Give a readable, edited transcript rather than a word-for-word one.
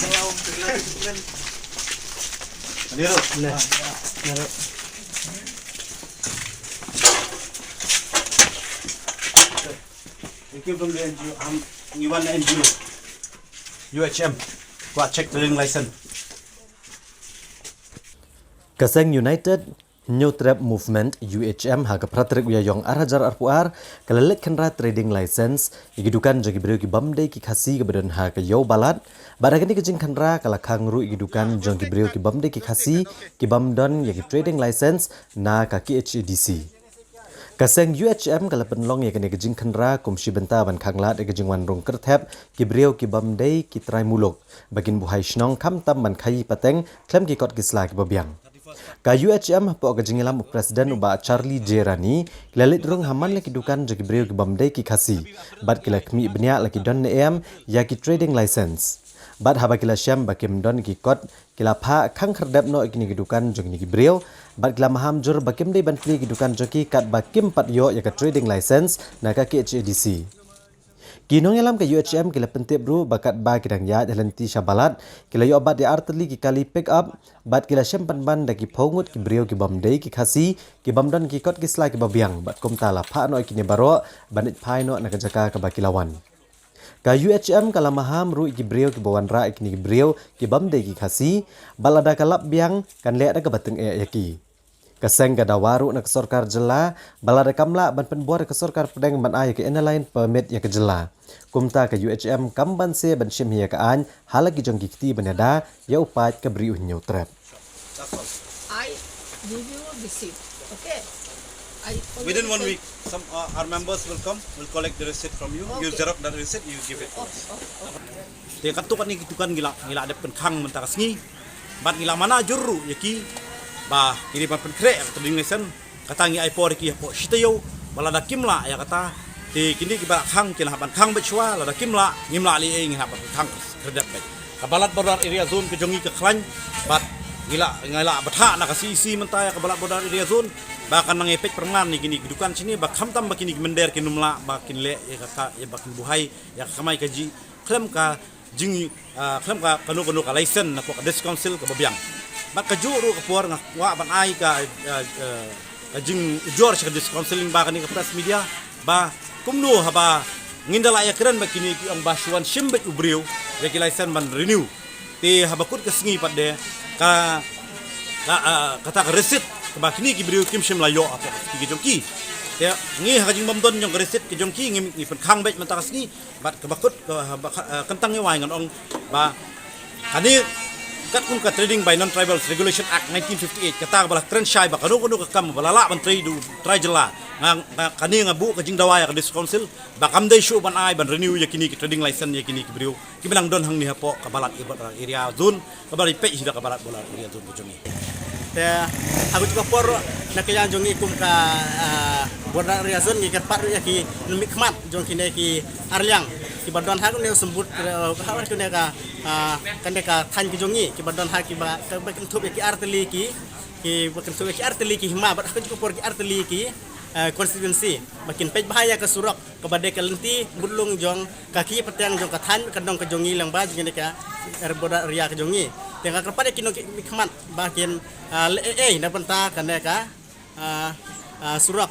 Nero. Nero. Thank you from the NGO. Iwan na NGO. UHM. Kuat check drilling license. Kaseng United New Trap Movement UHM haga pratrik uyayong arajar arpuar kalalit kenra trading license igidukan jagi beriu ki bamde ki khasi ke badan ha ke yau balat baragani ke jing kenra kala khangru igidukan jong ki beriu ki bamde ki khasi ki bamdon yagi trading license na ka ki HEDC Kaseng UHM kala penlong ya kene ke jing kenra kumsi benta ban khanglat ke jing wan rong kerthep ki beriu ki bamde ki trai muluk bagin buhai shnong kam tam man khai pateng klem ki kot kisla ki babiang Ka UHM po ka jingilam Presiden uba Charlie J. Rani lalit rung haman laki dukan jagi beriu ki bamdai ki khasi bat kila kmi bnia laki don neem ya ki trading license bat haba kila syam bakim don ki kot kila pha khang khardap no ikini ki dukan jagi ki beriu bat kila maham jur bakim dei ban pli ki dukan jagi kat bakim pat yo ya ka trading license na ka ki HEDC Kinong yalam ke UHM kila pentip bro bakat ba kidang ya dalanti syabalat kila yo bat di arteli ki kali pick up bat kila syempan ban daki pongut ki brio ki bamdei ki khasi ki bamdon ki kot ki sla ki babiang bat komtala pha no ikini baro banit phai no nakajaka ka bakilawan Ka UHM kala maham ru ki brio ki bawan ra ikini ki brio ki bamdei ki khasi balada kalap biang kan le ada ka bateng yaki Kaseng kada waru nak sorkar jela balada kamla ban penbuar ke sorkar pedang ban ay ke lain permit ya ke jela kumta ke UHM kamban se ban shim ya ke an halagi jong gikti banada ya upat ke beri unyu trap I give you a receipt, okay? Within 1 week, some our members will come. Will collect the receipt from you. You xerox that receipt. You give it to us. Dia katukan ni kitukan gila ada penkang mentas ni. Bat gila mana juru yaki. Bah kini pan krek trading license kata ngi aipor ki po shitayo balada kimla ya kata ti kini ki barak khang kina ban khang bechwa lada kimla ngimla li ing ha khang kredap bet kabalat border area zone ke jongi ke khlan bat gila ngala batha na kasi isi mentaya kabalat border area zone bahkan mengepek perman ni kini kedukan sini bak khamtam bakini mender kinumla bakin le ya kata ya bakin buhai ya kamai kaji klem ka jingi klem ka kanu ka license na ko ka council ka babiang Bak kajuru kepuar ngak wa ban ai ka jing jor sa counseling ba kani ka press media ba kumno haba ngindala ya keren bakini ki ang basuan shimbet ubriu ya ki license ban renew ti habakut ka singi pade ka kata ka receipt ka bakini ki briu kim shim layo apa ki jongki ya ngi hajing bamdon jong receipt ki jongki ngi pen khang bet mentakas ni bat ka bakut kentang ngewai ngan ong ba kani kat kun ka trading by non-tribals regulation act 1958 kata bala trend shy ba kanu ka kam bala la ban trade try jela kani nga bu ka jing dawaya ka dis council ba kam dai show ban ai ban renew yakini ki trading license yakini ki brio ki bilang don hang ni hapo ka balat area zone ka bali pe hida ka balat bola area zone ko jongi Te aku juga por nak yang jong ikum ka border area zone ni par ya ki numik khmat jong kine ki arliang ki badon ha ne sembut hawar kune ka kande ka than ki jongi ki badon ha ki ba bakin thup ki arteli ki bakin thup ki arteli ki hima bat aku juga por ki arteli ki constituency makin pej bahaya ke surok ke badai ke lenti bulung jong kaki petang jong kathan kadong ke jongi lang ba jeng ka border area ke jongi tengah kepada kino khmat bakin na penta kande ka surok